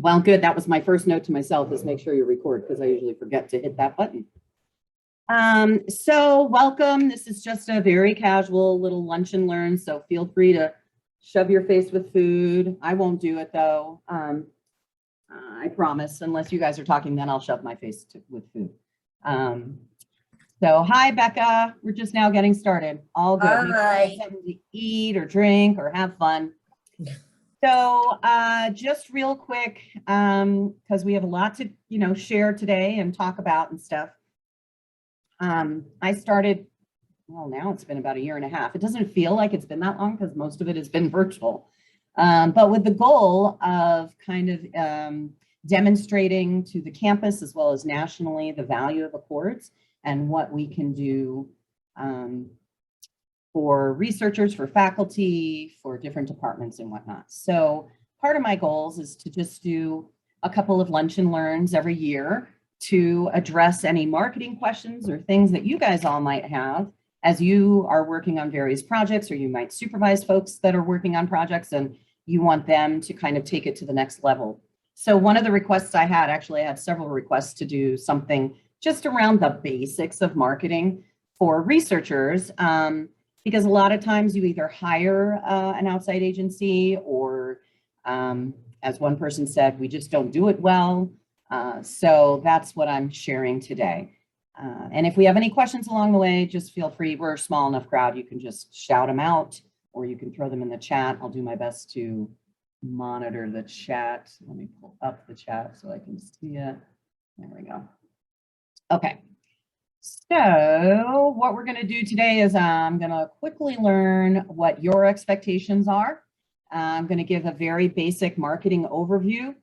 Well, good. That was my first note to myself, is make sure you record, because I usually forget to hit that button. So welcome. This is just a very casual little lunch and learn. So feel free to shove your face with food. I won't do it though. I promise, unless you guys are talking, then I'll shove my face with food. So hi, Becca. We're just now getting started. All good. Hi. Something to eat or drink or have fun. So just real quick, because we have a lot to, share today and talk about and stuff. I started, well, now it's been about 1.5 years. It doesn't feel like it's been that long because most of it has been virtual. But with the goal of kind of demonstrating to the campus as well as nationally the value of Accords and what we can do for researchers, for faculty, for different departments and whatnot. So part of my goals is to just do a couple of lunch and learns every year to address any marketing questions or things that you guys all might have as you are working on various projects, or you might supervise folks that are working on projects and you want them to kind of take it to the next level. So one of the requests I had several requests to do something just around the basics of marketing for researchers, because a lot of times you either hire an outside agency or, as one person said, we just don't do it well. So that's what I'm sharing today. And if we have any questions along the way, just feel free. We're a small enough crowd. You can just shout them out or you can throw them in the chat. I'll do my best to monitor the chat. Let me pull up the chat so I can see it. There we go. Okay. So what we're going to do today is I'm going to quickly learn what your expectations are. I'm going to give a very basic marketing overview.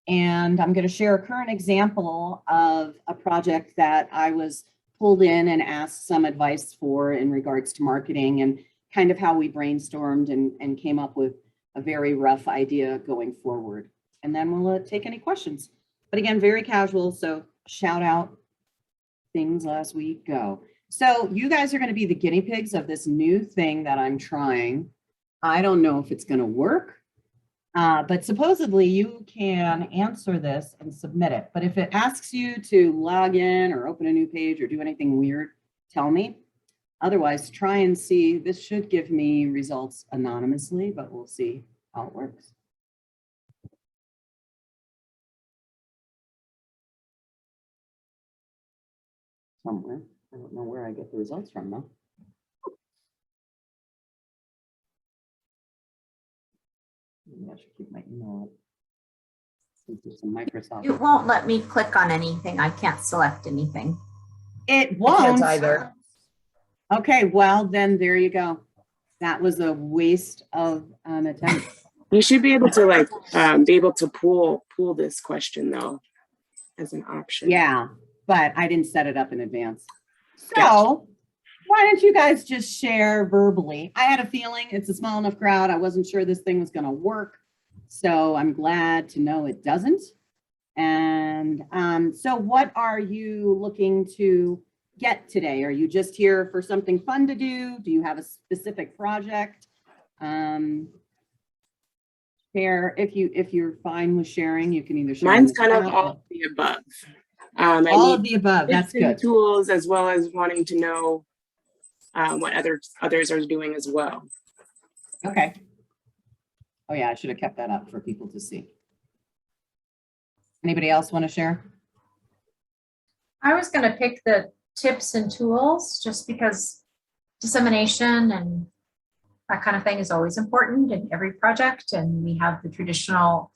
And I'm going to share a current example of a project that I was pulled in and asked some advice for in regards to marketing and kind of how we brainstormed and came up with a very rough idea going forward. And then we'll take any questions. But again, very casual, so shout out things as we go. So you guys are going to be the guinea pigs of this new thing that I'm trying. I don't know if it's going to work. But supposedly you can answer this and submit it. But if it asks you to log in or open a new page or do anything weird, tell me. Otherwise, try and see. This should give me results anonymously, but we'll see how it works. Somewhere. I don't know where I get the results from, though. Maybe I should keep my email up. Some Microsoft. It won't let me click on anything. I can't select anything. It won't. I can't either. Okay, well then there you go. That was a waste of an attempt. You should be able to pull this question though as an option. Yeah, but I didn't set it up in advance. So Gotcha. why don't you guys just share verbally? I had a feeling it's a small enough crowd. I wasn't sure this thing was going to work. So I'm glad to know it doesn't. And so what are you looking to get today? Are you just here for something fun to do? Do you have a specific project? Share if you're fine with sharing, you can either share. Mine's kind of all of the above. All of the above. That's good. Tools as well as wanting to know what others are doing as well. Okay. Oh yeah, I should have kept that up for people to see. Anybody else want to share? I was going to pick the tips and tools just because dissemination and that kind of thing is always important in every project. And we have the traditional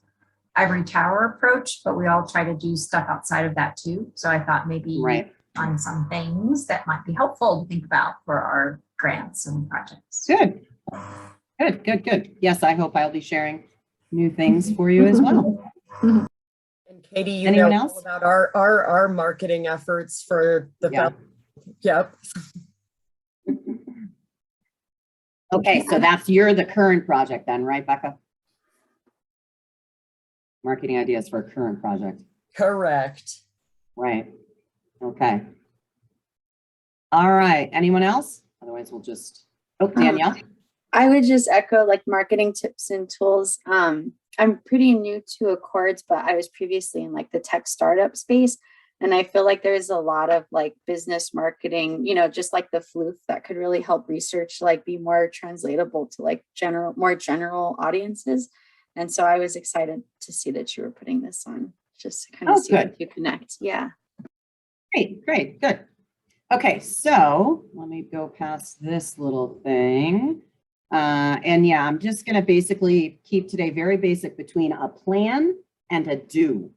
ivory tower approach, but we all try to do stuff outside of that too. So I thought maybe on some things that might be helpful to think about for our grants and projects. Good. Good, good, good. Yes, I hope I'll be sharing new things for you as well. And Katie, you Anyone know else? all about our marketing efforts for the Yep. Okay, so you're the current project then, right, Becca? Marketing ideas for a current project. Correct. Right. Okay. All right. Anyone else? Otherwise, we'll just. Oh, Danielle. I would just echo like marketing tips and tools. I'm pretty new to Accords, but I was previously in like the tech startup space. And I feel like there's a lot of like business marketing, you know, just like the floof that could really help research, like be more translatable to like more general audiences. And so I was excited to see that you were putting this on, just to kind of see if you connect. Yeah. Great, good. Okay, so let me go past this little thing. And yeah, I'm just gonna basically keep today very basic between a plan and a do,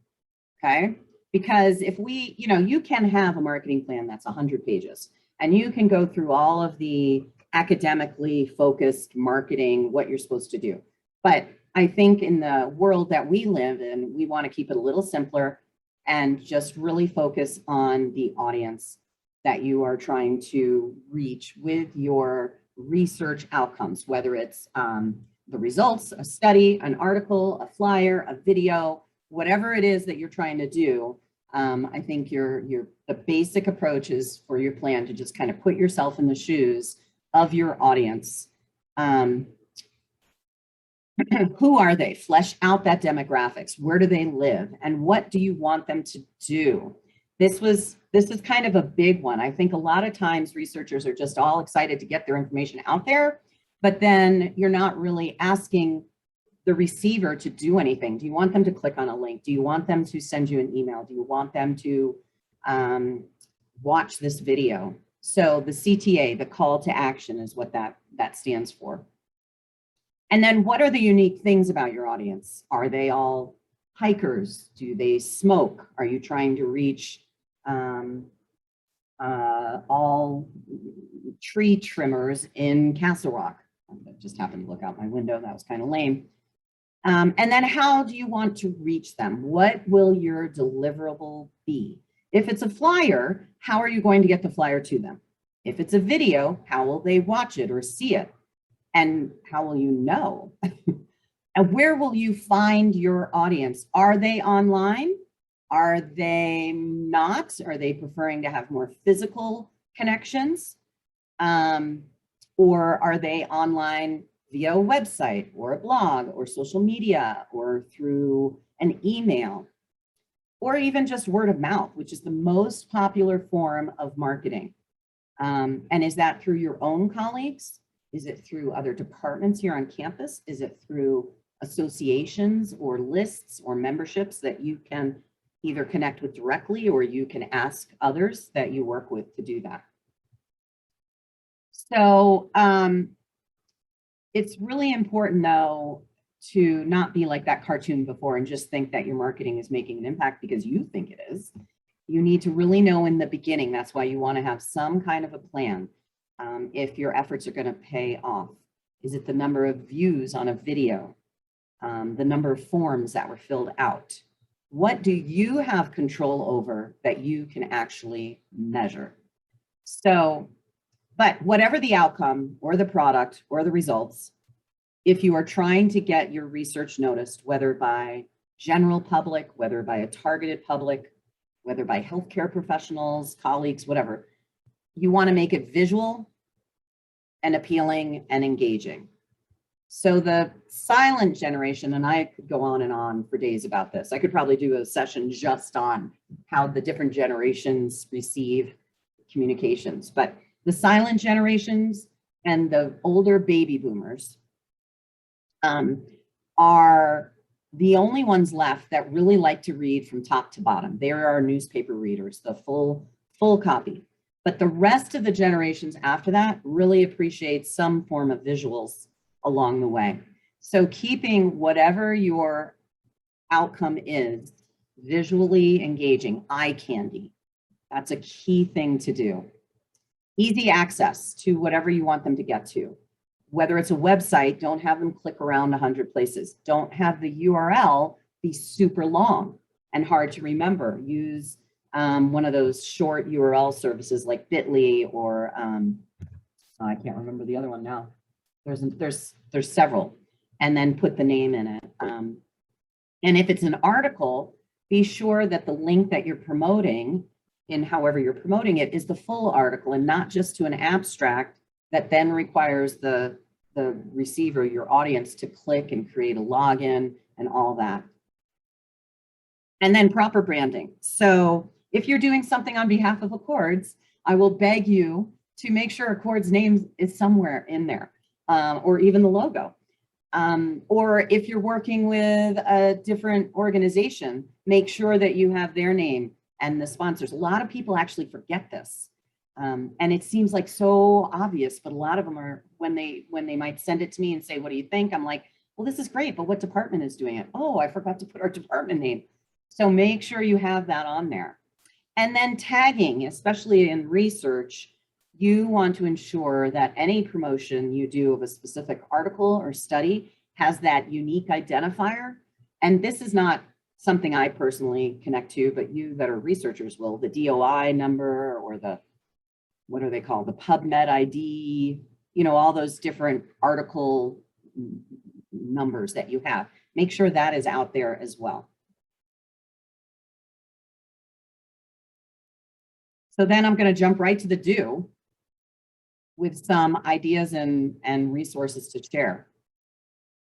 okay? Because if we, you know, you can have a marketing plan that's 100 pages and you can go through all of the academically focused marketing, what you're supposed to do. But I think in the world that we live in, we want to keep it a little simpler and just really focus on the audience that you are trying to reach with your research outcomes, whether it's the results, a study, an article, a flyer, a video, whatever it is that you're trying to do. I think the basic approach is for your plan to just kind of put yourself in the shoes of your audience. Who are they? Flesh out that demographics. Where do they live? And what do you want them to do? This is kind of a big one. I think a lot of times researchers are just all excited to get their information out there, but then you're not really asking the receiver to do anything. Do you want them to click on a link? Do you want them to send you an email? Do you want them to watch this video? So the CTA, the call to action, is what that stands for. And then what are the unique things about your audience? Are they all hikers? Do they smoke? Are you trying to reach all tree trimmers in Castle Rock? I just happened to look out my window. That was kind of lame. And then how do you want to reach them? What will your deliverable be? If it's a flyer, how are you going to get the flyer to them? If it's a video, how will they watch it or see it? And how will you know? And where will you find your audience? Are they online? Are they not? Are they preferring to have more physical connections? Or are they online via a website or a blog or social media or through an email? Or even just word of mouth, which is the most popular form of marketing. And is that through your own colleagues? Is it through other departments here on campus? Is it through associations or lists or memberships that you can either connect with directly, or you can ask others that you work with to do that? So it's really important, though, to not be like that cartoon before and just think that your marketing is making an impact because you think it is. You need to really know in the beginning. That's why you want to have some kind of a plan. If your efforts are going to pay off. Is it the number of views on a video? The number of forms that were filled out? What do you have control over that you can actually measure? So, but whatever the outcome or the product or the results, if you are trying to get your research noticed, whether by general public, whether by a targeted public, whether by healthcare professionals, colleagues, whatever, you want to make it visual and appealing and engaging. So the silent generation, and I could go on and on for days about this. I could probably do a session just on how the different generations receive communications, but the silent generations and the older baby boomers are the only ones left that really like to read from top to bottom. They are our newspaper readers, the full copy. But the rest of the generations after that really appreciate some form of visuals along the way. So keeping whatever your outcome is visually engaging, eye candy, that's a key thing to do. Easy access to whatever you want them to get to. Whether it's a website, don't have them click around 100 places. Don't have the URL be super long and hard to remember. Use one of those short URL services like Bitly or I can't remember the other one now. There's several, and then put the name in it. And if it's an article, be sure that the link that you're promoting in however you're promoting it is the full article and not just to an abstract that then requires the receiver, your audience, to click and create a login and all that. And then proper branding. So if you're doing something on behalf of Accords, I will beg you to make sure Accords name is somewhere in there, or even the logo. Or if you're working with a different organization, make sure that you have their name and the sponsors. A lot of people actually forget this. And it seems like so obvious, but a lot of them are, when they might send it to me and say, what do you think? I'm like, well, this is great, but what department is doing it? Oh, I forgot to put our department name. So make sure you have that on there. And then tagging, especially in research, you want to ensure that any promotion you do of a specific article or study has that unique identifier. And this is not something I personally connect to, but you that are researchers will, the DOI number or the, what are they called? The PubMed ID, you know, all those different article numbers that you have. Make sure that is out there as well. So then I'm going to jump right to the do with some ideas and resources to share.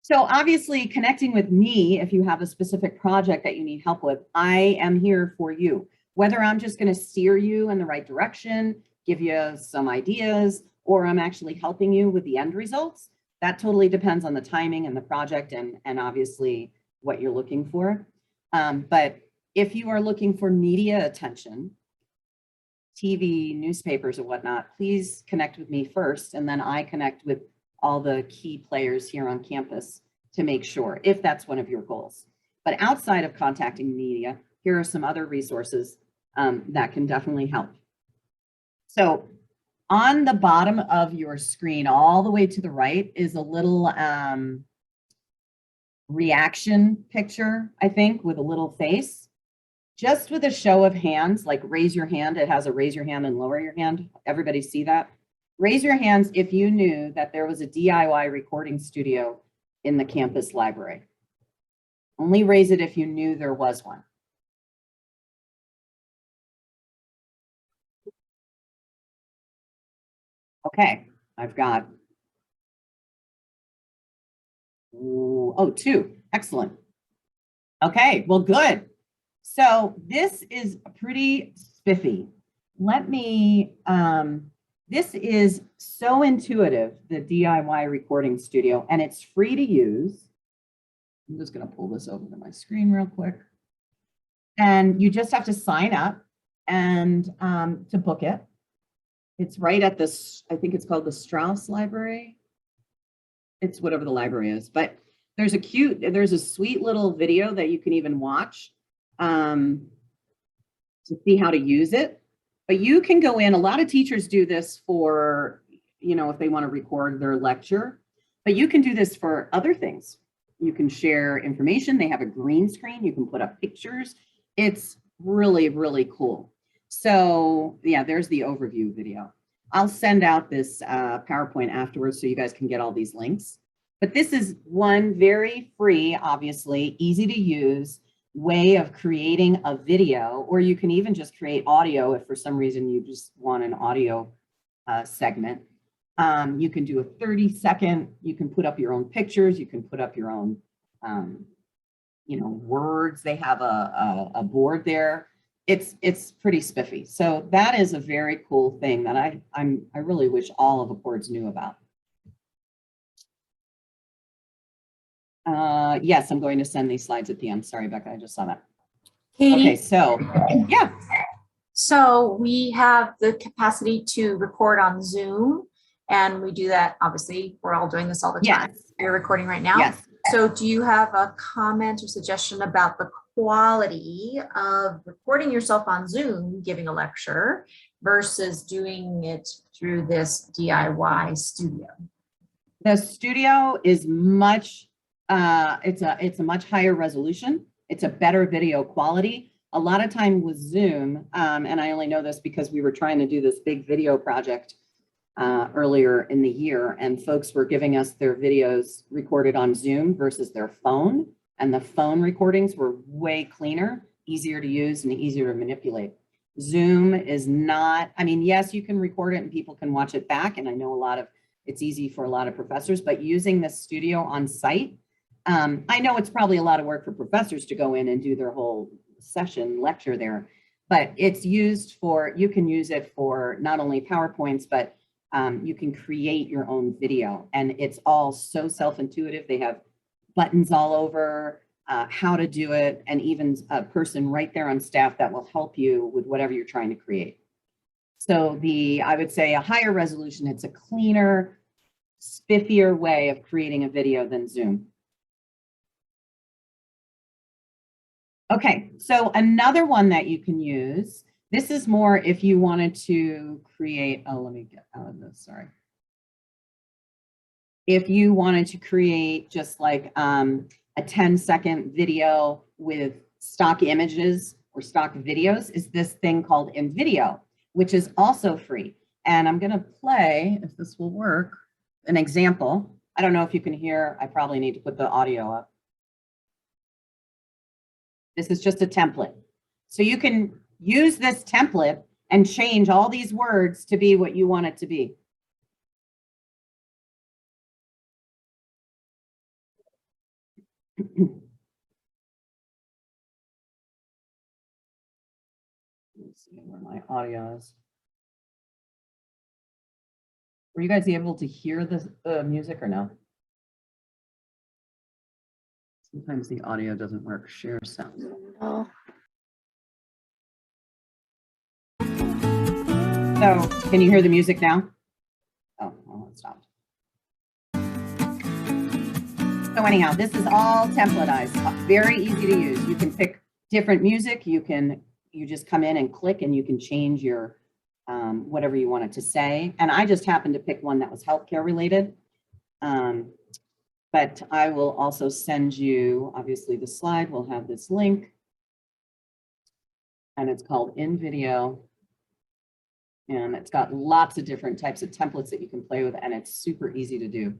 So obviously connecting with me, if you have a specific project that you need help with, I am here for you. Whether I'm just going to steer you in the right direction, give you some ideas, or I'm actually helping you with the end results, that totally depends on the timing and the project and obviously what you're looking for. But if you are looking for media attention, TV, newspapers, or whatnot, please connect with me first, and then I connect with all the key players here on campus to make sure, if that's one of your goals. But outside of contacting media, here are some other resources that can definitely help. So on the bottom of your screen, all the way to the right, is a little reaction picture, I think, with a little face. Just with a show of hands, like raise your hand, it has a raise your hand and lower your hand. Everybody see that? Raise your hands if you knew that there was a DIY recording studio in the campus library. Only raise it if you knew there was one. Okay, I've got, oh, 2, excellent. Okay, well, good. So this is pretty spiffy. Let me, this is so intuitive, the DIY recording studio, and it's free to use. I'm just gonna pull this over to my screen real quick. And you just have to sign up and to book it. It's right at this, I think it's called the Strauss Library. It's whatever the library is, but there's a sweet little video that you can even watch to see how to use it. But you can go in, a lot of teachers do this for, you know, if they want to record their lecture, but you can do this for other things. You can share information. They have a green screen. You can put up pictures. It's really, really cool. So yeah, there's the overview video. I'll send out this PowerPoint afterwards so you guys can get all these links. But this is one very free, obviously, easy to use way of creating a video, or you can even just create audio if for some reason you just want an audio segment. You can do a 30-second, you can put up your own pictures, you can put up your own, you know, words. They have a board there. It's pretty spiffy. So that is a very cool thing that I really wish all of Accords knew about. Yes, I'm going to send these slides at the end. Sorry, Becca, I just saw that. Katie, Okay, so yeah. so we have the capacity to record on Zoom, and we do that, obviously, we're all doing this all the time. Yes. You're recording right now. Yes. So do you have a comment or suggestion about the quality of recording yourself on Zoom, giving a lecture, versus doing it through this DIY studio? The studio is much, it's a much higher resolution. It's a better video quality. A lot of time with Zoom, and I only know this because we were trying to do this big video project earlier in the year, and folks were giving us their videos recorded on Zoom versus their phone, and the phone recordings were way cleaner, easier to use, and easier to manipulate. Zoom is not, I mean, yes, you can record it and people can watch it back, and I know it's easy for a lot of professors, but using the studio on site, I know it's probably a lot of work for professors to go in and do their whole session lecture there, but it's used for, you can use it for not only PowerPoints, but you can create your own video, and it's all so self-intuitive. They have buttons all over how to do it, and even a person right there on staff that will help you with whatever you're trying to create. So I would say a higher resolution, it's a cleaner, spiffier way of creating a video than Zoom. Okay, so another one that you can use, this is more if you wanted to create, oh, let me get out of this, sorry. If you wanted to create just like a 10-second video with stock images or stock videos, is this thing called InVideo, which is also free. And I'm gonna play, if this will work, an example. I don't know if you can hear, I probably need to put the audio up. This is just a template. So you can use this template and change all these words to be what you want it to be. Let's see where my audio is. Were you guys able to hear the music or no? Sometimes the audio doesn't work. Share sound. No. So can you hear the music now? Oh, well, it stopped. So anyhow, this is all templatized, very easy to use. You can pick different music. You just come in and click and you can change your whatever you want it to say. And I just happened to pick one that was healthcare related. But I will also send you, obviously the slide will have this link. And it's called InVideo. And it's got lots of different types of templates that you can play with, and it's super easy to do.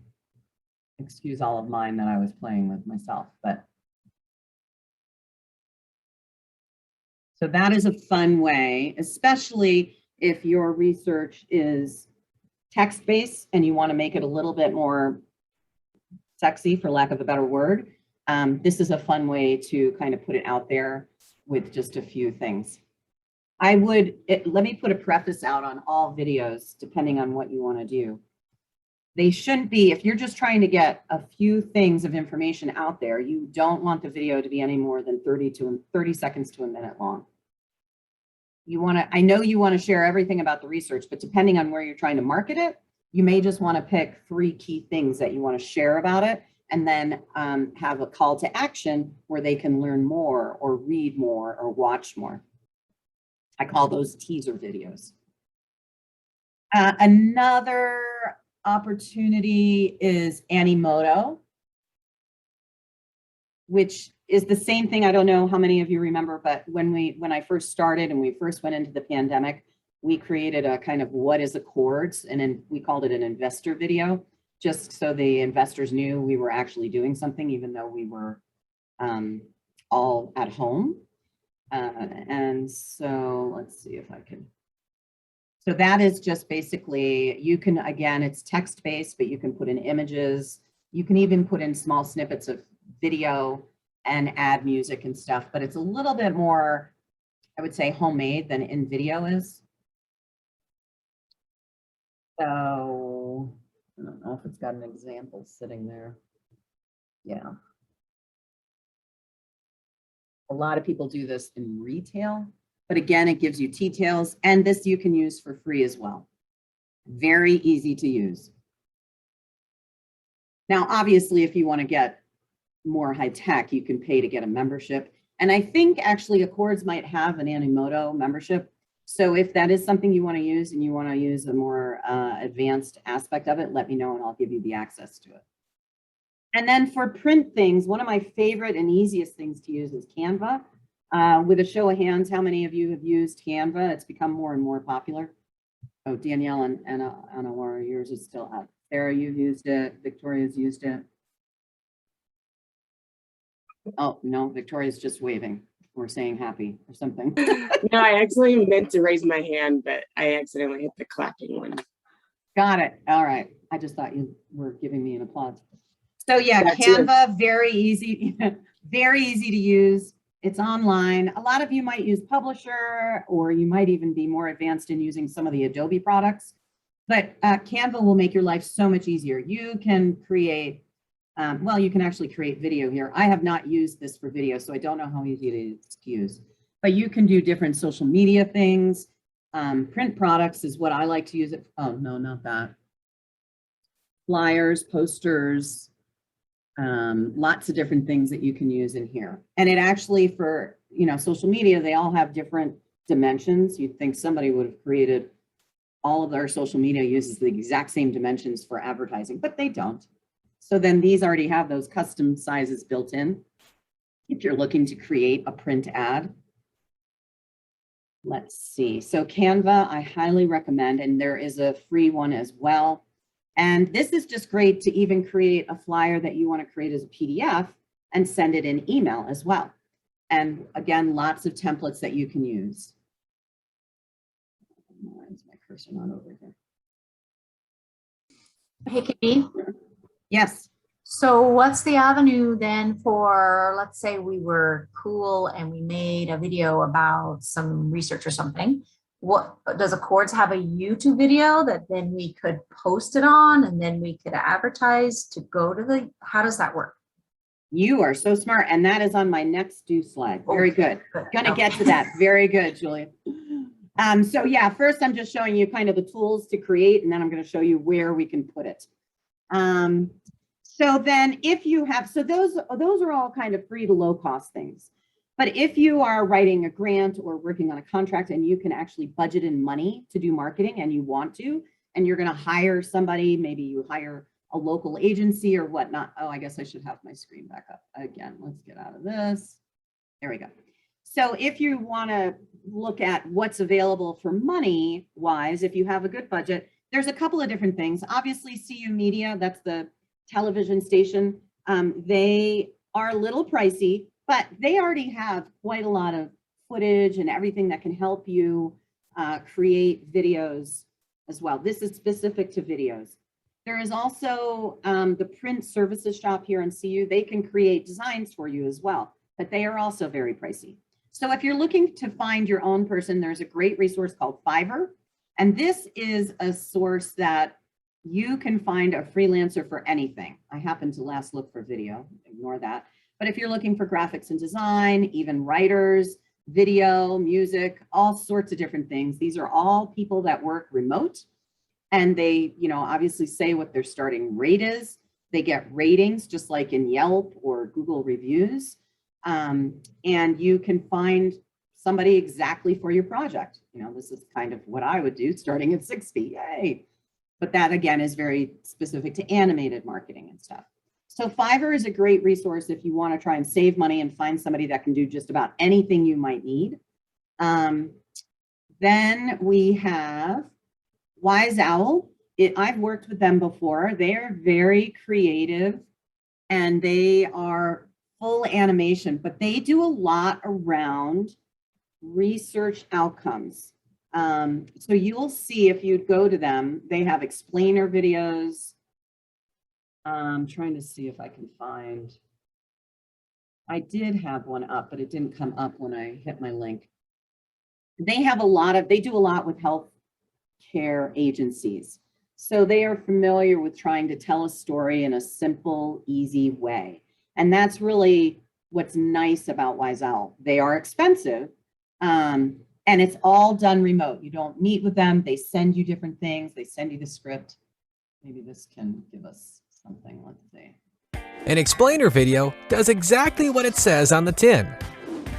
Excuse all of mine that I was playing with myself, but. So that is a fun way, especially if your research is text-based and you want to make it a little bit more sexy, for lack of a better word. This is a fun way to kind of put it out there with just a few things. Let me put a preface out on all videos, depending on what you want to do. They shouldn't be, if you're just trying to get a few things of information out there, you don't want the video to be any more than 30 seconds to a minute long. I know you want to share everything about the research, but depending on where you're trying to market it, you may just want to pick 3 key things that you want to share about it, and then have a call to action where they can learn more or read more or watch more. I call those teaser videos. Another opportunity is Animoto, which is the same thing. I don't know how many of you remember, but when I first started and we first went into the pandemic, we created a kind of what is Accords, and then we called it an investor video, just so the investors knew we were actually doing something, even though we were all at home. And so let's see if I can. So that is just basically, you can, again, it's text-based, but you can put in images. You can even put in small snippets of video and add music and stuff, but it's a little bit more, I would say, homemade than InVideo is. So I don't know if it's got an example sitting there. Yeah. A lot of people do this in retail, but again, it gives you details, and this you can use for free as well. Very easy to use. Now, obviously, if you want to get more high tech, you can pay to get a membership. And I think actually Accords might have an Animoto membership. So if that is something you want to use and you want to use a more advanced aspect of it, let me know and I'll give you the access to it. And then for print things, one of my favorite and easiest things to use is Canva. With a show of hands, how many of you have used Canva? It's become more and more popular. Oh, Danielle and Anna, Laura, yours is still up. Sarah, you've used it. Victoria's used it. Oh, no, Victoria's just waving or saying happy or something. No, I actually meant to raise my hand, but I accidentally hit the clapping one. Got it. All right. I just thought you were giving me an applause. So yeah, That's it. Canva, very easy, very easy to use. It's online. A lot of you might use Publisher, or you might even be more advanced in using some of the Adobe products. But Canva will make your life so much easier. You can create, well, you can actually create video here. I have not used this for video, so I don't know how easy it is to use. But you can do different social media things. Print products is what I like to use it. Oh, no, not that. Flyers, posters, lots of different things that you can use in here. And it actually, for, you know, social media, they all have different dimensions. You'd think somebody would have created all of their social media uses the exact same dimensions for advertising, but they don't. So then these already have those custom sizes built in. If you're looking to create a print ad. Let's see. So Canva, I highly recommend, and there is a free one as well. And this is just great to even create a flyer that you want to create as a PDF and send it in email as well. And again, lots of templates that you can use. Why is my cursor not over here? Hey, Katie. Yes. So what's the avenue then for, let's say we were cool and we made a video about some research or something. What does Accords have a YouTube video that then we could post it on, and then we could advertise to go to the, how does that work? You are so smart. And that is on my next do slide. Very good. Gonna get to that. Very good, Julia. So yeah, first I'm just showing you kind of the tools to create, and then I'm going to show you where we can put it. So then if you have, so those are all kind of free to low cost things. But if you are writing a grant or working on a contract and you can actually budget in money to do marketing and you want to, and you're going to hire somebody, maybe you hire a local agency or whatnot. Oh, I guess I should have my screen back up again. Let's get out of this. There we go. So if you want to look at what's available for money wise, if you have a good budget, there's a couple of different things. Obviously, CU Media, that's the television station. They are a little pricey, but they already have quite a lot of footage and everything that can help you create videos as well. This is specific to videos. There is also the print services shop here in CU. They can create designs for you as well, but they are also very pricey. So if you're looking to find your own person, there's a great resource called Fiverr. And this is a source that you can find a freelancer for anything. I happen to last look for video, ignore that. But if you're looking for graphics and design, even writers, video, music, all sorts of different things. These are all people that work remote, and they, you know, obviously say what their starting rate is. They get ratings just like in Yelp or Google reviews. And you can find somebody exactly for your project. You know, this is kind of what I would do starting at 60, yay. But that again is very specific to animated marketing and stuff. So Fiverr is a great resource if you want to try and save money and find somebody that can do just about anything you might need. Then we have Wise Owl. I've worked with them before. They are very creative and they are full animation, but they do a lot around research outcomes. So you'll see if you go to them, they have explainer videos. I'm trying to see if I can find, I did have one up, but it didn't come up when I hit my link. They have a lot of, they do a lot with health care agencies. So they are familiar with trying to tell a story in a simple, easy way. And that's really what's nice about Wise Owl. They are expensive, and it's all done remote. You don't meet with them. They send you different things. They send you the script. Maybe this can give us something. Let's see. An explainer video does exactly what it says on the tin.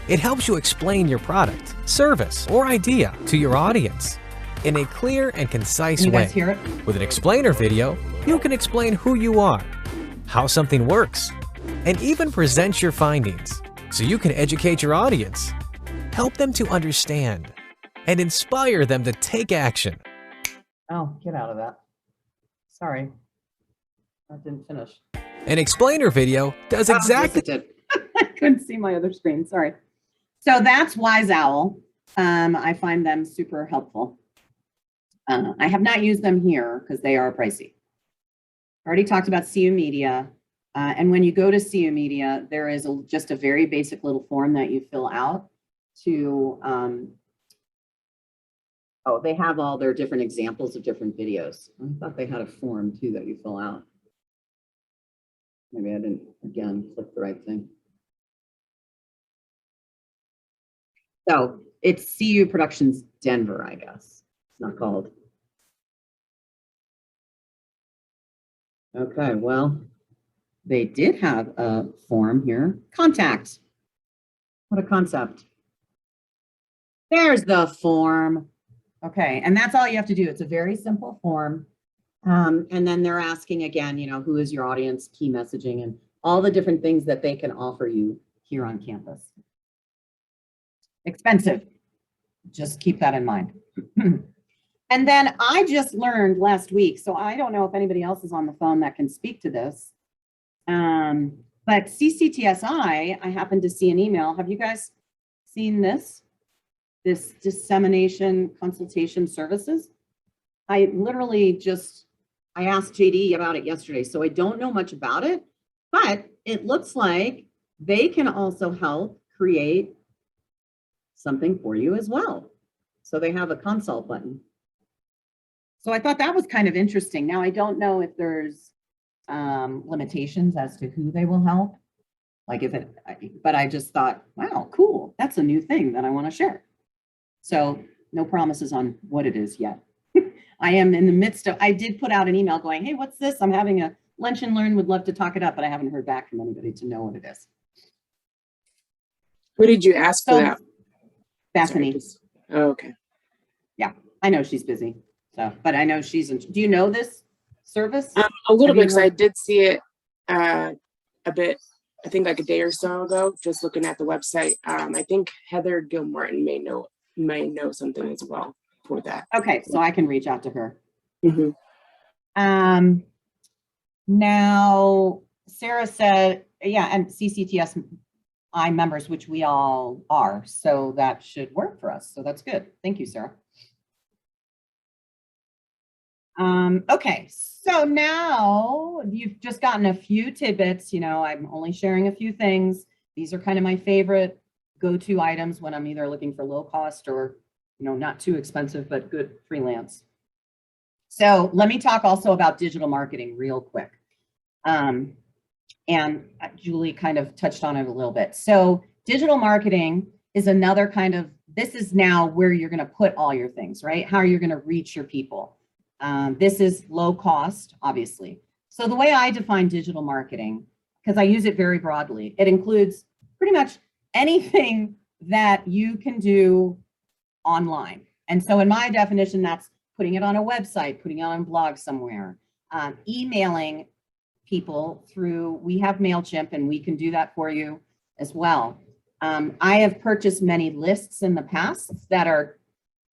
It helps you explain your product, service, or idea to your audience in a clear and concise Can you way. guys hear it? With an explainer video, you can explain who you are, how something works, and even present your findings so you can educate your audience, help them to understand, and inspire them to take action. Oh, get out of that. Sorry. That didn't finish. An explainer video does exactly. Yes, it did. I couldn't see my other screen. Sorry. So that's Wise Owl. I find them super helpful. I have not used them here because they are pricey. Already talked about CU Media. And when you go to CU Media, there is just a very basic little form that you fill out to, oh, they have all their different examples of different videos. I thought they had a form too that you fill out. Maybe I didn't, again, click the right thing. So it's CU Productions Denver, I guess. It's not called. Okay, well, they did have a form here. Contact. What a concept. There's the form. Okay, and that's all you have to do. It's a very simple form. And then they're asking again, you know, who is your audience, key messaging, and all the different things that they can offer you here on campus. Expensive. Just keep that in mind. And then I just learned last week, so I don't know if anybody else is on the phone that can speak to this. But CCTSI, I happened to see an email. Have you guys seen this? This dissemination consultation services? I literally just, I asked JD about it yesterday, so I don't know much about it, but it looks like they can also help create something for you as well. So they have a consult button. So I thought that was kind of interesting. Now, I don't know if there's limitations as to who they will help. Like if it, but I just thought, wow, cool. That's a new thing that I want to share. So no promises on what it is yet. I am in the midst of, I did put out an email going, hey, what's this? I'm having a lunch and learn, would love to talk it up, but I haven't heard back from anybody to know what it is. Who did you ask for that? Bethany. Oh, okay. Yeah, I know she's busy. So, but I know she's in, do you know this service? A little Have bit, you because I heard- did see it a bit, I think like a day or so ago, just looking at the website. I think Heather Gilmartin may know something as well for that. Okay, so I can reach out to her. Mhm. Now, Sarah said, yeah, and CCTSI members, which we all are, so that should work for us. So that's good. Thank you, Sarah. Okay, so now you've just gotten a few tidbits. You know, I'm only sharing a few things. These are kind of my favorite go-to items when I'm either looking for low cost or, you know, not too expensive, but good freelance. So let me talk also about digital marketing real quick. And Julie kind of touched on it a little bit. So digital marketing is another kind of, this is now where you're going to put all your things, right? How you're going to reach your people. This is low cost, obviously. So the way I define digital marketing, because I use it very broadly, it includes pretty much anything that you can do online. And so in my definition, that's putting it on a website, putting it on a blog somewhere, emailing people through, we have MailChimp and we can do that for you as well. I have purchased many lists in the past that are,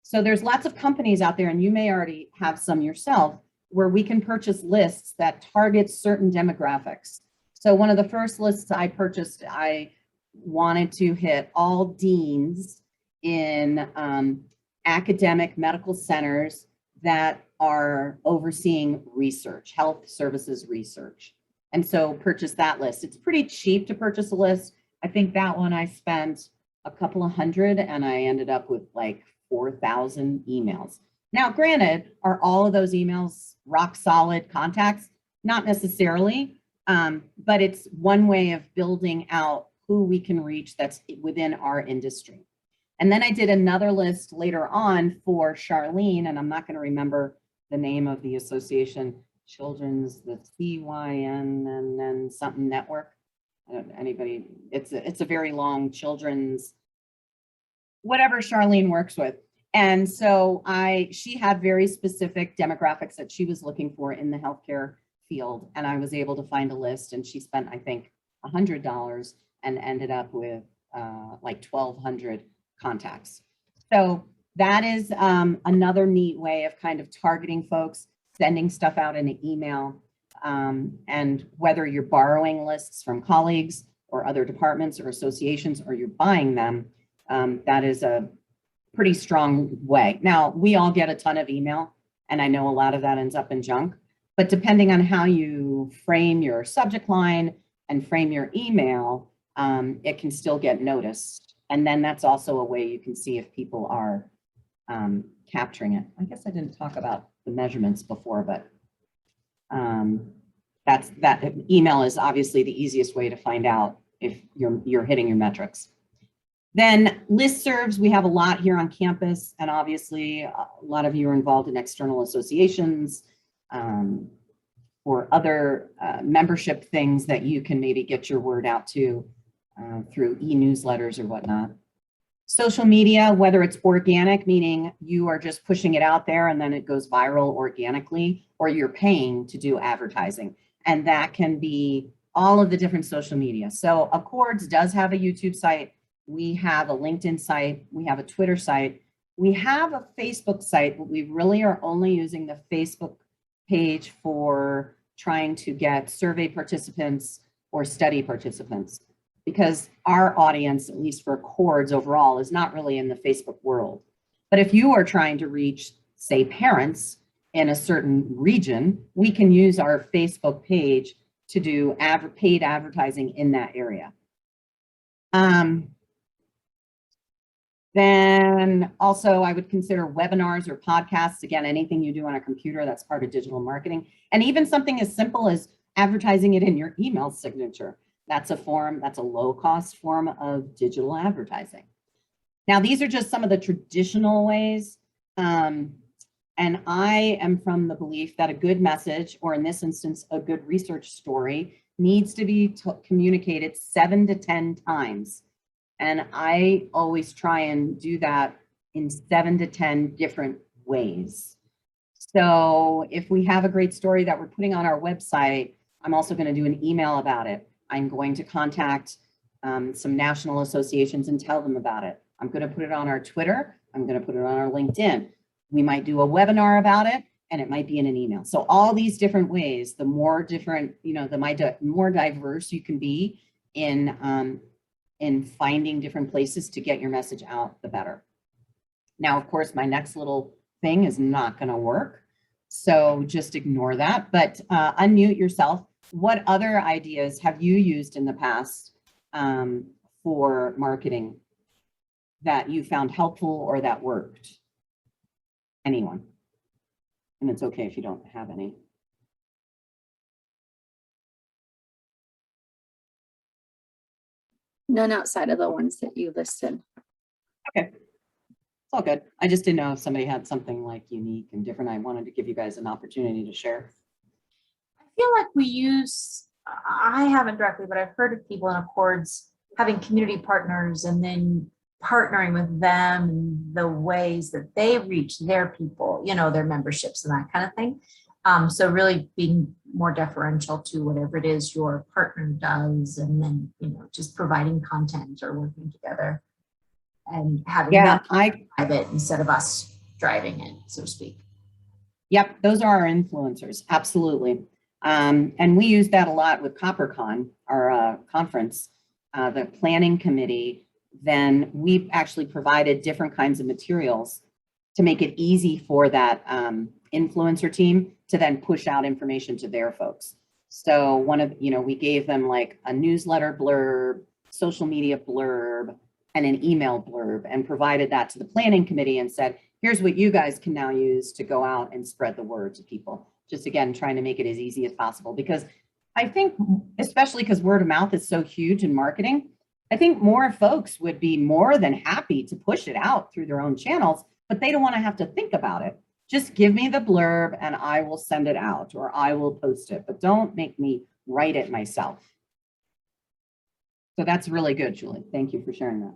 so there's lots of companies out there, and you may already have some yourself, where we can purchase lists that target certain demographics. So one of the first lists I purchased, I wanted to hit all deans in academic medical centers that are overseeing research, health services research. And so purchase that list. It's pretty cheap to purchase a list. I think that one I spent a couple of hundred and I ended up with like 4,000 emails. Now, granted, are all of those emails rock solid contacts? Not necessarily, but it's one way of building out who we can reach that's within our industry. And then I did another list later on for Charlene, and I'm not going to remember the name of the association, Children's, the CYN and then something network. I don't know anybody, it's a very long children's, whatever Charlene works with. And so she had very specific demographics that she was looking for in the healthcare field. And I was able to find a list, and she spent, I think, $100 and ended up with like 1,200 contacts. So that is another neat way of kind of targeting folks, sending stuff out in an email. And whether you're borrowing lists from colleagues or other departments or associations, or you're buying them, that is a pretty strong way. Now, we all get a ton of email, and I know a lot of that ends up in junk. But depending on how you frame your subject line and frame your email, it can still get noticed. And then that's also a way you can see if people are capturing it. I guess I didn't talk about the measurements before, but that email is obviously the easiest way to find out if you're hitting your metrics. Then listservs, we have a lot here on campus, and obviously a lot of you are involved in external associations or other membership things that you can maybe get your word out to through e-newsletters or whatnot. Social media, whether it's organic, meaning you are just pushing it out there and then it goes viral organically, or you're paying to do advertising. And that can be all of the different social media. So Accords does have a YouTube site. We have a LinkedIn site. We have a Twitter site. We have a Facebook site, but we really are only using the Facebook page for trying to get survey participants or study participants, because our audience, at least for Accords overall, is not really in the Facebook world. But if you are trying to reach, say, parents in a certain region, we can use our Facebook page to do paid advertising in that area. Then also I would consider webinars or podcasts. Again, anything you do on a computer, that's part of digital marketing. And even something as simple as advertising it in your email signature. That's a low cost form of digital advertising. Now, these are just some of the traditional ways. And I am from the belief that a good message, or in this instance, a good research story, needs to be communicated 7 to 10 times. And I always try and do that in 7 to 10 different ways. So if we have a great story that we're putting on our website, I'm also going to do an email about it. I'm going to contact some national associations and tell them about it. I'm going to put it on our Twitter. I'm going to put it on our LinkedIn. We might do a webinar about it, and it might be in an email. So all these different ways, the more different, the more diverse you can be in finding different places to get your message out, the better. Now, of course, my next little thing is not going to work, so just ignore that, but unmute yourself. What other ideas have you used in the past for marketing that you found helpful or that worked? Anyone? And it's okay if you don't have any. None outside of the ones that you listed. Okay, it's all good. I just didn't know if somebody had something like unique and different. I wanted to give you guys an opportunity to share. I feel like we use, I haven't directly, but I've heard of people in Accords having community partners and then partnering with them in the ways that they reach their people, their memberships and that kind of thing. So really being more deferential to whatever it is your partner does, and then, just providing content or working together and having them drive it instead of us driving it, so to speak. Yep, those are our influencers, absolutely. And we use that a lot with CopperCon, our conference, the planning committee. Then we've actually provided different kinds of materials to make it easy for that influencer team to then push out information to their folks. So we gave them like a newsletter blurb, social media blurb, and an email blurb, and provided that to the planning committee and said, here's what you guys can now use to go out and spread the word to people. Just again, trying to make it as easy as possible, because I think, especially because word of mouth is so huge in marketing, I think more folks would be more than happy to push it out through their own channels, but they don't want to have to think about it. Just give me the blurb and I will send it out, or I will post it, but don't make me write it myself. So that's really good, Julie. Thank you for sharing that.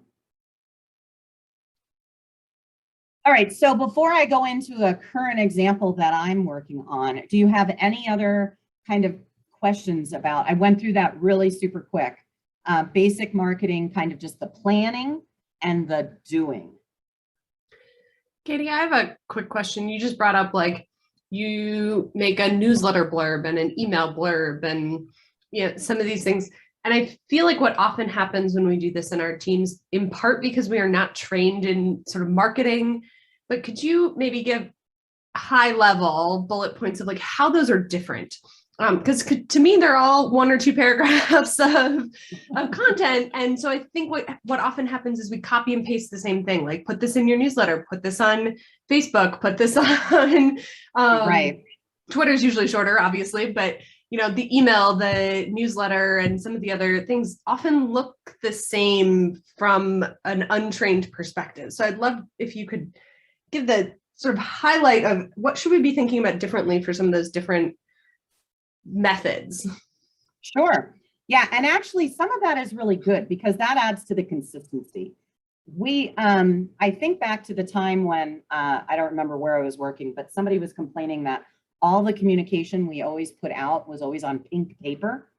All right, so before I go into a current example that I'm working on, do you have any other kind of questions about, I went through that really super quick, basic marketing, kind of just the planning and the doing. Katie, I have a quick question. You just brought up like you make a newsletter blurb and an email blurb and some of these things. And I feel like what often happens when we do this in our teams, in part because we are not trained in sort of marketing, but could you maybe give high level bullet points of like how those are different. Because to me, they're all 1 or 2 paragraphs of content. And so I think what often happens is we copy and paste the same thing, like put this in your newsletter, put this on Facebook, put this on Right. Twitter's usually shorter, obviously, but the email, the newsletter, and some of the other things often look the same from an untrained perspective. So I'd love if you could give the sort of highlight of what should we be thinking about differently for some of those different methods. Sure. Yeah. And actually some of that is really good because that adds to the consistency. I think back to the time when, I don't remember where I was working, but somebody was complaining that all the communication we always put out was always on pink paper.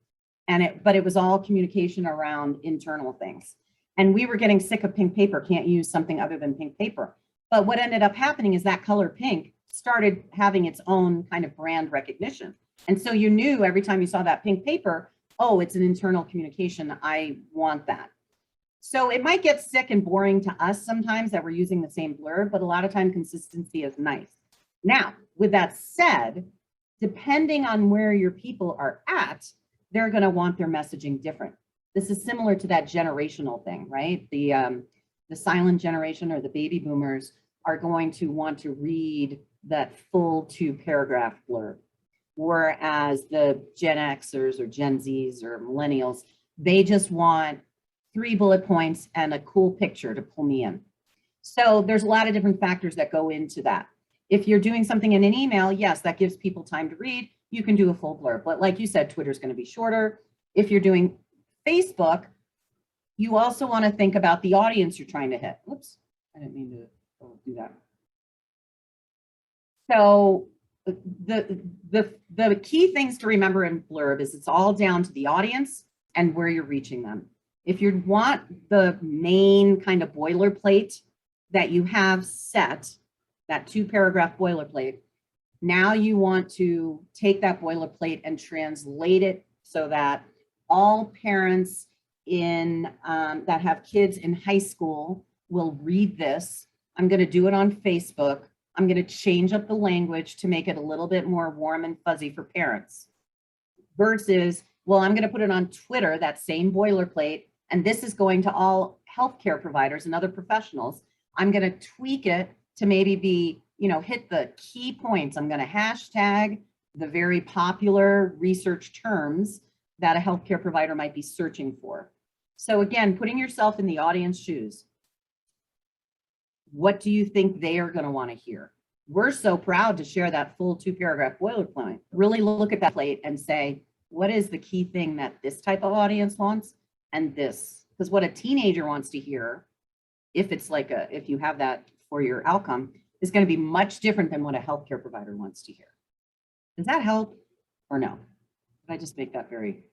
But it was all communication around internal things. And we were getting sick of pink paper, can't use something other than pink paper. But what ended up happening is that color pink started having its own kind of brand recognition. And so you knew every time you saw that pink paper, oh, it's an internal communication. I want that. So it might get sick and boring to us sometimes that we're using the same blurb, but a lot of time consistency is nice. Now, with that said, depending on where your people are at, they're going to want their messaging different. This is similar to that generational thing, right? The silent generation or the baby boomers are going to want to read that full 2-paragraph blurb. Whereas the Gen Xers or Gen Zs or millennials, they just want 3 bullet points and a cool picture to pull me in. So there's a lot of different factors that go into that. If you're doing something in an email, yes, that gives people time to read. You can do a full blurb, but like you said, Twitter's going to be shorter. If you're doing Facebook, you also want to think about the audience you're trying to hit. Oops, I didn't mean to do that. So the key things to remember in blurb is it's all down to the audience and where you're reaching them. If you want the main kind of boilerplate that you have set, that 2-paragraph boilerplate, now you want to take that boilerplate and translate it so that all parents that have kids in high school will read this. I'm going to do it on Facebook. I'm going to change up the language to make it a little bit more warm and fuzzy for parents versus, well, I'm going to put it on Twitter, that same boilerplate, and this is going to all healthcare providers and other professionals. I'm going to tweak it to maybe be, hit the key points. I'm going to hashtag the very popular research terms that a healthcare provider might be searching for. So again, putting yourself in the audience shoes. What do you think they are going to want to hear? We're so proud to share that full 2-paragraph boilerplate. Really look at that plate and say, what is the key thing that this type of audience wants? And this, because what a teenager wants to hear, if it's like if you have that for your outcome, is going to be much different than what a healthcare provider wants to hear. Does that help or no? Did I just make that very,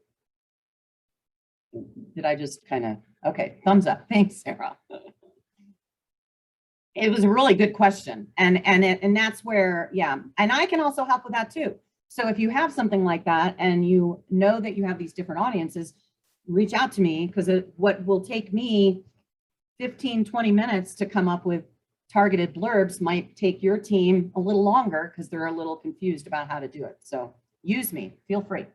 did I just kind of, okay, thumbs up. Thanks, Sarah. It was a really good question. And that's where, yeah. And I can also help with that too. So if you have something like that and you know that you have these different audiences, reach out to me, because what will take me 15, 20 minutes to come up with targeted blurbs might take your team a little longer because they're a little confused about how to do it. So use me, feel free.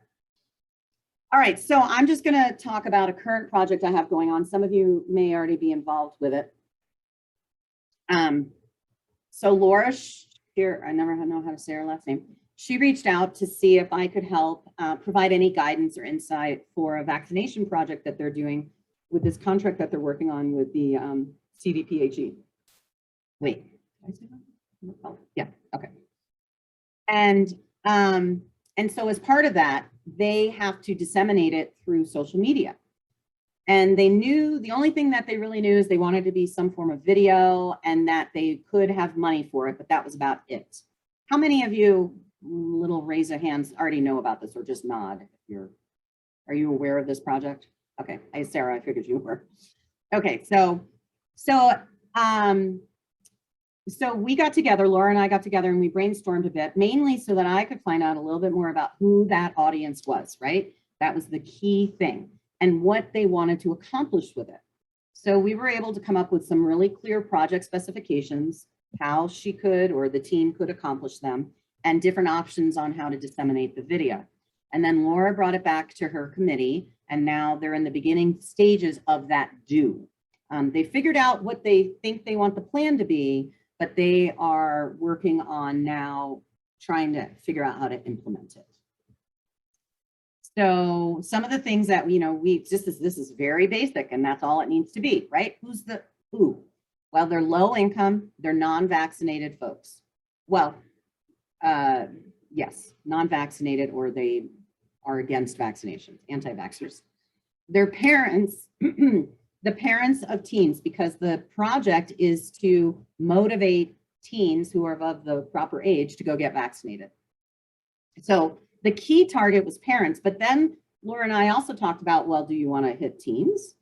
All right, so I'm just going to talk about a current project I have going on. Some of you may already be involved with it. So Laura, here, I never know how to say her last name. She reached out to see if I could help provide any guidance or insight for a vaccination project that they're doing with this contract that they're working on with the CDPHE. Wait, did I say that? Oh, yeah, okay. And so as part of that, they have to disseminate it through social media. And they knew, the only thing that they really knew is they wanted to be some form of video and that they could have money for it, but that was about it. How many of you, little raise of hands, already know about this, or just nod? Are you aware of this project? Okay, hey Sarah, I figured you were. Okay, so we got together, Laura and I got together, and we brainstormed a bit, mainly so that I could find out a little bit more about who that audience was, right? That was the key thing, and what they wanted to accomplish with it. So we were able to come up with some really clear project specifications, how she could or the team could accomplish them, and different options on how to disseminate the video. And then Laura brought it back to her committee, and now they're in the beginning stages of that due. They figured out what they think they want the plan to be, but they are working on now trying to figure out how to implement it. So some of the things that, this is very basic, and that's all it needs to be, right? Who's the who? Well, they're low income, they're non-vaccinated folks. Well, yes, non-vaccinated, or they are against vaccinations, anti-vaxxers. Their parents, the parents of teens, because the project is to motivate teens who are of the proper age to go get vaccinated. So the key target was parents, but then Laura and I also talked about, well, do you want to hit teens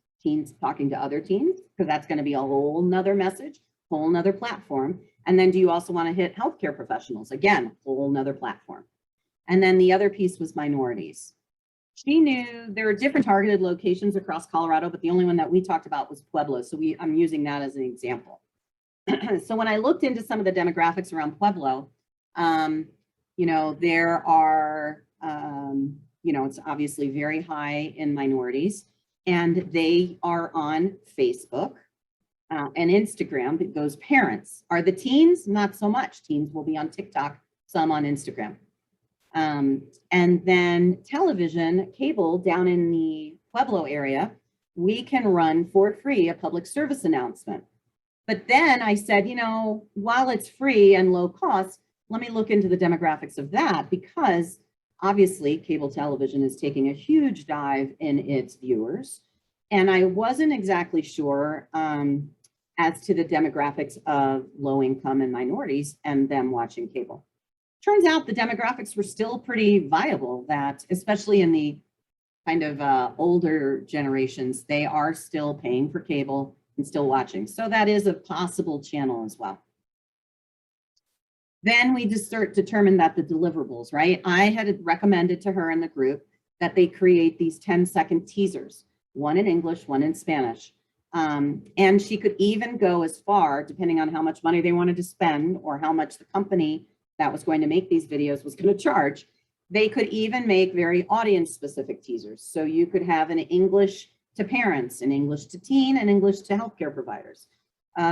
talking to other teens? Because that's going to be a whole nother message, whole nother platform. And then do you also want to hit healthcare professionals? Again, whole nother platform. And then the other piece was minorities. She knew there are different targeted locations across Colorado, but the only one that we talked about was Pueblo. So I'm using that as an example. So when I looked into some of the demographics around Pueblo, there are, it's obviously very high in minorities, and they are on Facebook and Instagram. Those parents are the teens, not so much. Teens will be on TikTok, some on Instagram. And then television, cable down in the Pueblo area, we can run for free a public service announcement. But then I said, while it's free and low cost, let me look into the demographics of that, because obviously cable television is taking a huge dive in its viewers. And I wasn't exactly sure as to the demographics of low income and minorities and them watching cable. Turns out the demographics were still pretty viable, that especially in the kind of older generations, they are still paying for cable and still watching. So that is a possible channel as well. Then we just determined that the deliverables, right? I had recommended to her in the group that they create these 10-second teasers, one in English, one in Spanish. And she could even go as far, depending on how much money they wanted to spend or how much the company that was going to make these videos was going to charge. They could even make very audience specific teasers. So you could have an English to parents, an English to teen, and English to healthcare providers,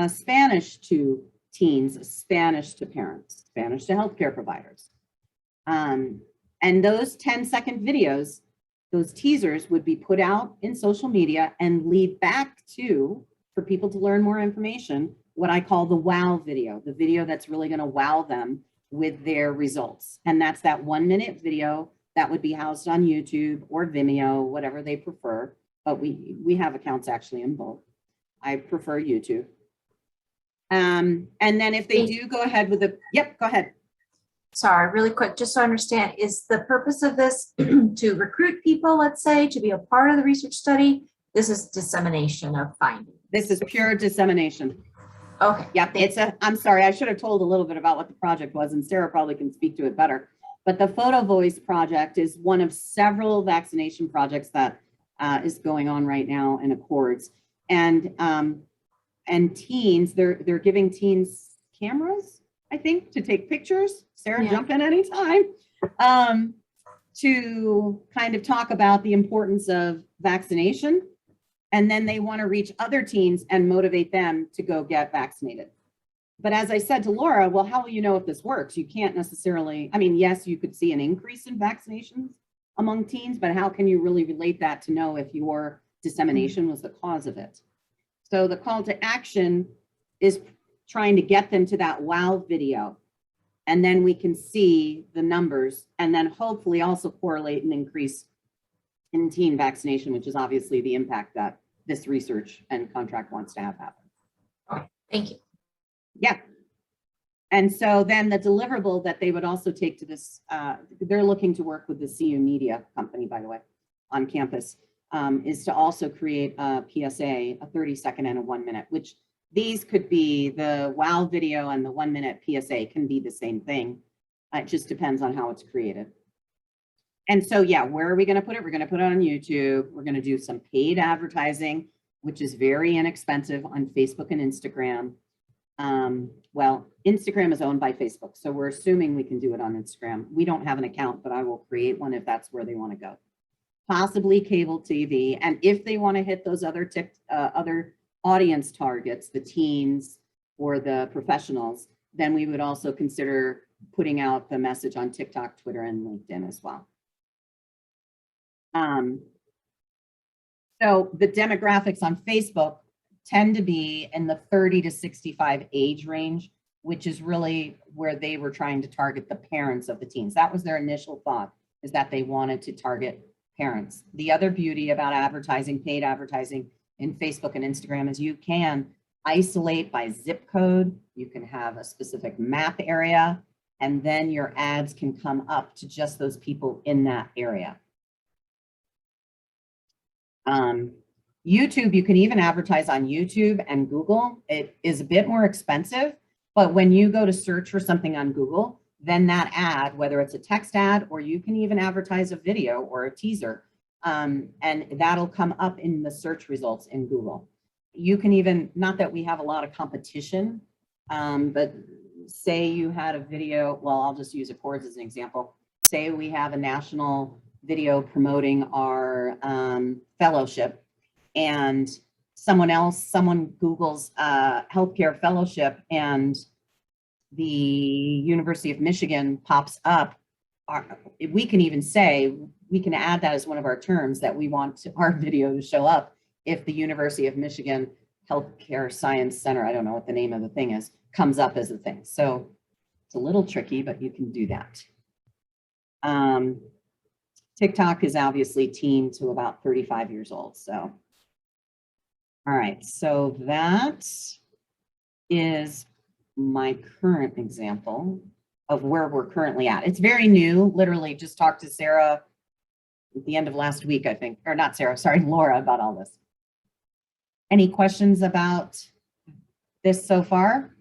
Spanish to teens, Spanish to parents, Spanish to healthcare providers. And those 10-second videos, those teasers would be put out in social media and lead back to, for people to learn more information, what I call the wow video, the video that's really going to wow them with their results. And that's that 1-minute video that would be housed on YouTube or Vimeo, whatever they prefer. But we have accounts actually in both. I prefer YouTube. And then if they do go ahead with yep, go ahead. Sorry, really quick, just so I understand, is the purpose of this to recruit people, let's say, to be a part of the research study? This is dissemination of findings. This is pure dissemination. Okay. Yep, I'm sorry, I should have told a little bit about what the project was, and Sarah probably can speak to it better. But the Photo Voice project is one of several vaccination projects that is going on right now in Accords. And teens, they're giving teens cameras, I think, to take pictures. Sarah, jump in anytime. To kind of talk about the importance of vaccination. And then they want to reach other teens and motivate them to go get vaccinated. But as I said to Laura, well, how will you know if this works? You can't necessarily, I mean, yes, you could see an increase in vaccinations among teens, but how can you really relate that to know if your dissemination was the cause of it? So the call to action is trying to get them to that wow video. And then we can see the numbers and then hopefully also correlate an increase in teen vaccination, which is obviously the impact that this research and contract wants to have happen. Okay, thank you. Yeah. And so then the deliverable that they would also take to this, they're looking to work with the CU Media company, by the way, on campus, is to also create a PSA, a 30-second and a 1-minute, which these could be the wow video and the 1-minute PSA can be the same thing. It just depends on how it's created. And so, yeah, where are we going to put it? We're going to put it on YouTube. We're going to do some paid advertising, which is very inexpensive on Facebook and Instagram. Well, Instagram is owned by Facebook, so we're assuming we can do it on Instagram. We don't have an account, but I will create one if that's where they want to go. Possibly cable TV, and if they want to hit those other other audience targets, the teens or the professionals, then we would also consider putting out the message on TikTok, Twitter, and LinkedIn as well. So the demographics on Facebook tend to be in the 30 to 65 age range, which is really where they were trying to target the parents of the teens. That was their initial thought, is that they wanted to target parents. The other beauty about advertising, paid advertising in Facebook and Instagram, is you can isolate by zip code. You can have a specific map area, and then your ads can come up to just those people in that area. YouTube, you can even advertise on YouTube and Google. It is a bit more expensive, but when you go to search for something on Google, then that ad, whether it's a text ad or you can even advertise a video or a teaser, and that'll come up in the search results in Google. You can even, not that we have a lot of competition, but say you had a video, well, I'll just use Accords as an example. Say we have a national video promoting our fellowship, and someone Googles healthcare fellowship and the University of Michigan pops up. We can even say, we can add that as one of our terms, that we want our video to show up if the University of Michigan Healthcare Science Center, I don't know what the name of the thing is, comes up as a thing. So it's a little tricky, but you can do that. TikTok is obviously teen to about 35 years old. So, all right, so that is my current example of where we're currently at. It's very new, literally just talked to Sarah at the end of last week, I think, or not Sarah, sorry, Laura, about all this. Any questions about this so far?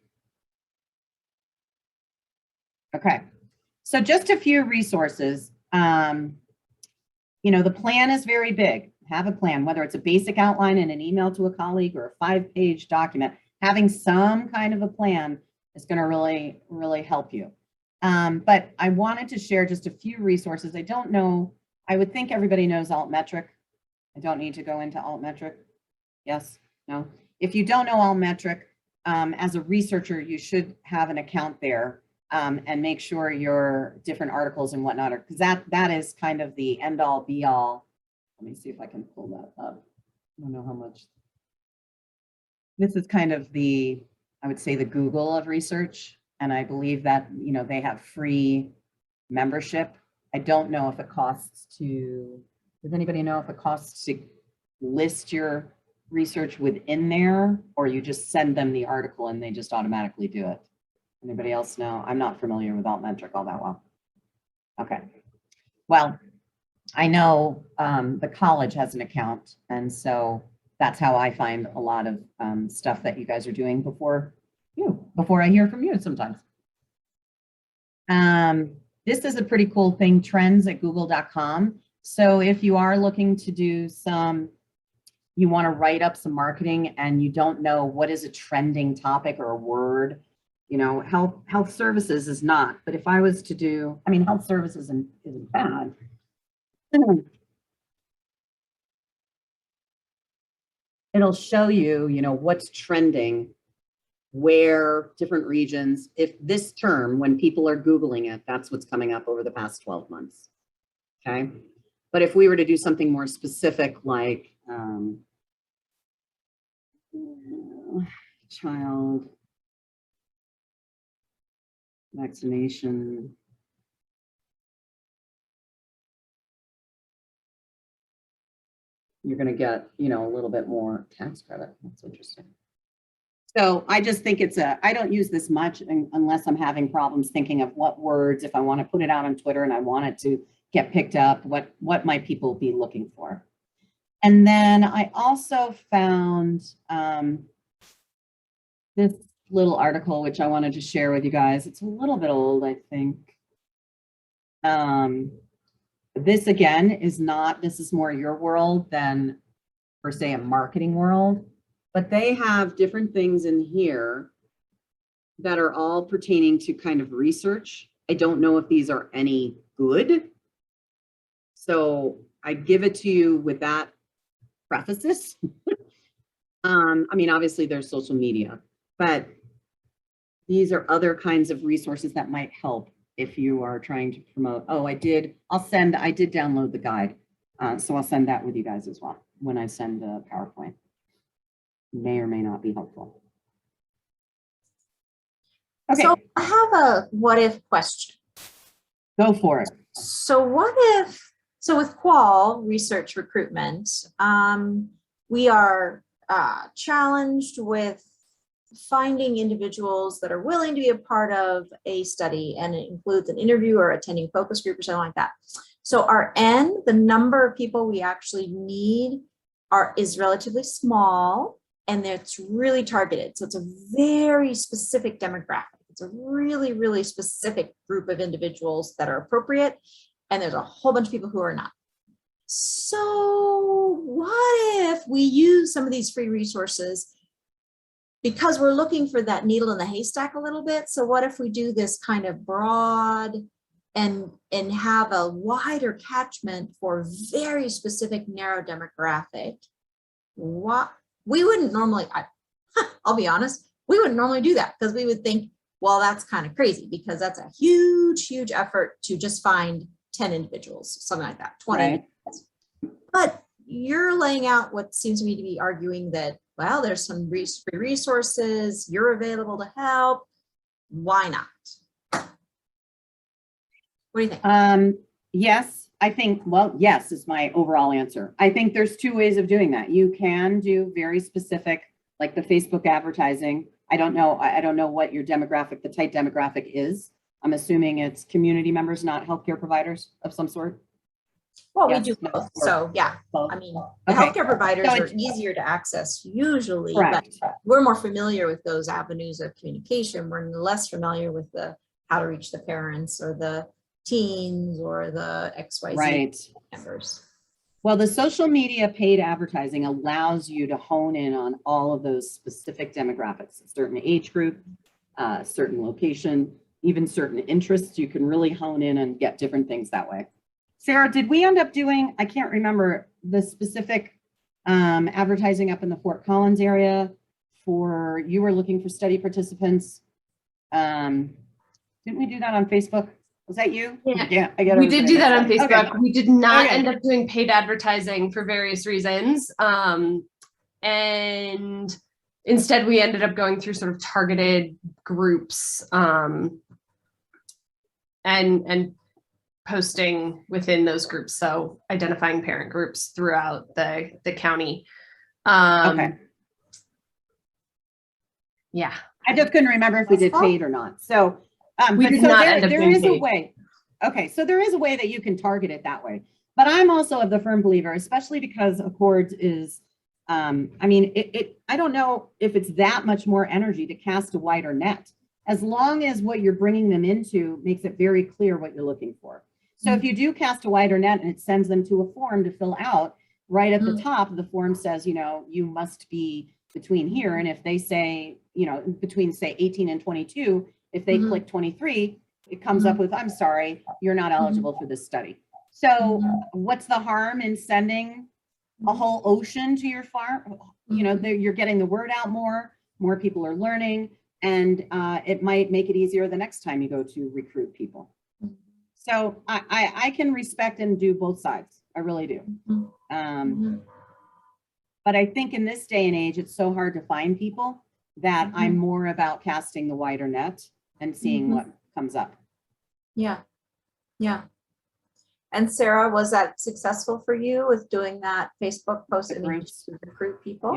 Okay, so just a few resources. You know, the plan is very big. Have a plan, whether it's a basic outline in an email to a colleague or a 5-page document. Having some kind of a plan is going to really, really help you. But I wanted to share just a few resources. I don't know, I would think everybody knows Altmetric. I don't need to go into Altmetric. Yes, no. If you don't know Altmetric, as a researcher, you should have an account there. And make sure your different articles and whatnot are, because that is kind of the end all be all. Let me see if I can pull that up. I don't know how much. This is kind of the, I would say, the Google of research. And I believe that, you know, they have free membership. I don't know if it costs to, does anybody know if it costs to list your research within there, or you just send them the article and they just automatically do it? Anybody else know? I'm not familiar with Altmetric all that well. Okay. Well, I know the college has an account, and so that's how I find a lot of stuff that you guys are doing before I hear from you sometimes. This is a pretty cool thing, trends@google.com. So if you are looking to do you want to write up some marketing and you don't know what is a trending topic or a word, you know, health services is not, but if I was to do, I mean, health services isn't bad. It'll show you, you know, what's trending, where different regions, if this term, when people are Googling it, that's what's coming up over the past 12 months. Okay. But if we were to do something more specific, like child vaccination. You're going to get, you know, a little bit more tax credit. That's interesting. So I just think I don't use this much unless I'm having problems thinking of what words, if I want to put it out on Twitter and I want it to get picked up, what might people be looking for. And then I also found this little article, which I wanted to share with you guys. It's a little bit old, I think. This again is not, this is more your world than per se a marketing world, but they have different things in here that are all pertaining to kind of research. I don't know if these are any good. So I give it to you with that preface. I mean, obviously there's social media, but these are other kinds of resources that might help if you are trying to promote. Oh, I did download the guide. So I'll send that with you guys as well when I send the PowerPoint. May or may not be helpful. Okay, So I have a what if question. go for it. So what if, so with qual research recruitment, we are challenged with finding individuals that are willing to be a part of a study, and it includes an interview or attending a focus group or something like that. So our N, the number of people we actually need is relatively small, and it's really targeted. So it's a very specific demographic. It's a really, really specific group of individuals that are appropriate. And there's a whole bunch of people who are not. So what if we use some of these free resources because we're looking for that needle in the haystack a little bit? So what if we do this kind of broad and have a wider catchment for very specific narrow demographic? What we wouldn't normally, I'll be honest, we wouldn't normally do that because we would think, well, that's kind of crazy because that's a huge, huge effort to just find 10 individuals, something like that, 20. Right. But you're laying out what seems to me to be arguing that, well, there's some free resources, you're available to help. Why not? What do you think? Yes, I think, well, yes is my overall answer. I think there's two ways of doing that. You can do very specific, like the Facebook advertising. I don't know what your demographic, the type demographic is. I'm assuming it's community members, not healthcare providers of some sort. Well, Yes, we do no, both. or So yeah, both. I mean, the Okay. healthcare providers So are it's- easier to access usually, Correct. but we're more familiar with those avenues of communication. We're less familiar with the how to reach the parents or the teens or the XYZ Right. members. Well, the social media paid advertising allows you to hone in on all of those specific demographics, a certain age group, certain location, even certain interests. You can really hone in and get different things that way. Sarah, did we end up doing, I can't remember, the specific advertising up in the Fort Collins area for, you were looking for study participants? Didn't we do that on Facebook? Was that you? Yeah. I get We did do that on everything. Facebook. Okay. We did not Okay. end up doing paid advertising for various reasons. And instead we ended up going through sort of targeted groups and posting within those groups. So identifying parent groups throughout the county. Okay. Yeah. I just couldn't remember if we did paid or not. So, We but did so not there, end up there doing is a paid. way. Okay, so there is a way that you can target it that way. But I'm also of the firm believer, especially because Accords is, I mean, I don't know if it's that much more energy to cast a wider net, as long as what you're bringing them into makes it very clear what you're looking for. So if you do cast a wider net and it sends them to a form to fill out, right at the top, the form says, you know, you must be between here. And if they say, you know, between say 18 and 22, if they click 23, it comes up with, I'm sorry, you're not eligible for this study. So what's the harm in sending a whole ocean to your farm? You know, you're getting the word out more people are learning, and it might make it easier the next time you go to recruit people. So I can respect and do both sides. I really do. But I think in this day and age, it's so hard to find people that I'm more about casting the wider net and seeing what comes up. Yeah. Yeah. And Sarah, was that successful for you with doing that Facebook post and Groups. to recruit people?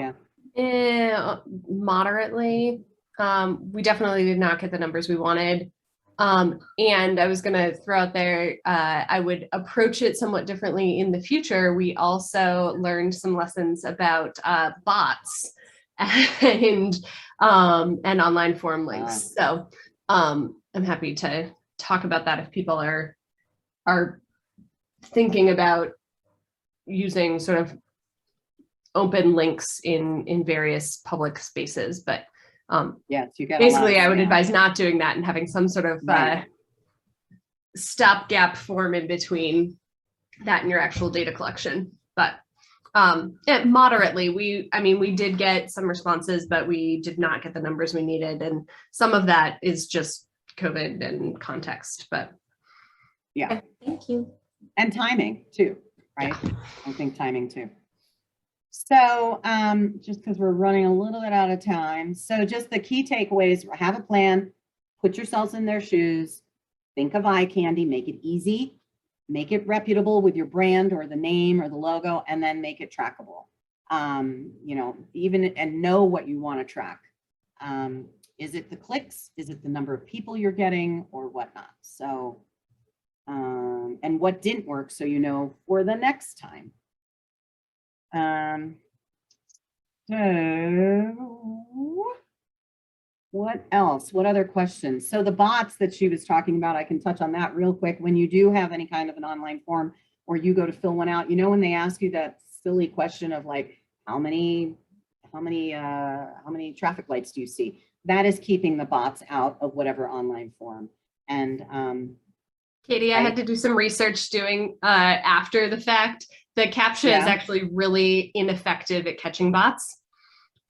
Yeah. Moderately. We definitely did not get the numbers we wanted. And I was going to throw out there, I would approach it somewhat differently in the future. We also learned some lessons about bots and online forum links. So I'm happy to talk about that if people are thinking about using sort of open links in various public spaces. But Yes, you got a lot Basically, of- I would yeah. advise not doing that and having some sort of Right. stopgap form in between that and your actual data collection. But moderately, we did get some responses, but we did not get the numbers we needed. And some of that is just COVID and context, but Yeah, Thank you. and timing too, right? I think timing too. So just because we're running a little bit out of time. So just the key takeaways, have a plan, put yourselves in their shoes, think of eye candy, make it easy, make it reputable with your brand or the name or the logo, and then make it trackable. You know, even and know what you want to track. Is it the clicks? Is it the number of people you're getting or whatnot? So, and what didn't work so you know for the next time. So what else? What other questions? So the bots that she was talking about, I can touch on that real quick. When you do have any kind of an online form or you go to fill one out, you know, when they ask you that silly question of like, how many traffic lights do you see? That is keeping the bots out of whatever online form. And Katie, I had to do some research doing after the fact. The CAPTCHA is Yeah. actually really ineffective at catching bots.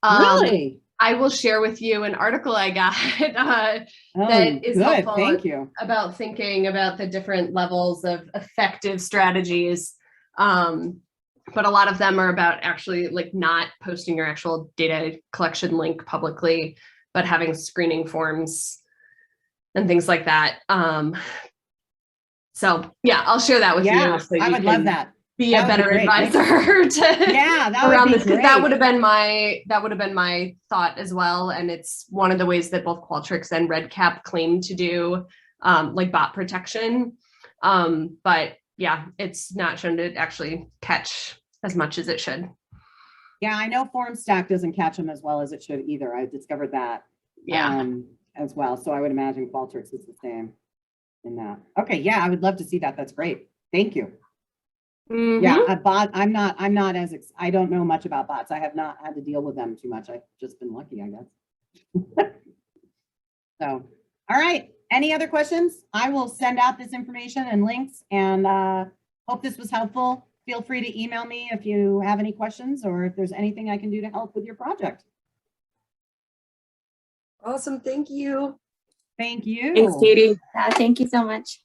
really? I will share with you an article I got Oh, that is good. helpful Thank you. about thinking about the different levels of effective strategies. But a lot of them are about actually like not posting your actual data collection link publicly, but having screening forms and things like that. So yeah, I'll share that with Yeah, you. So I you would love can that. Be That a would be better great. advisor to Yeah, that would around be this, 'cause great. that would have been my thought as well. And it's one of the ways that both Qualtrics and RedCap claim to do like bot protection. But yeah, it's not shown to actually catch as much as it should. Yeah, I know FormStack doesn't catch them as well as it should either. I discovered that Yeah. as well. So I would imagine Qualtrics is the same in that. Okay, yeah, I would love to see that. That's great. Thank you. Mhm. Yeah, a bot, I'm not I don't know much about bots. I have not had to deal with them too much. I've just been lucky, I guess. So, all right. Any other questions? I will send out this information and links and hope this was helpful. Feel free to email me if you have any questions or if there's anything I can do to help with your project. Awesome. Thank you. Thank you. Thanks, Katie. Thank you so much.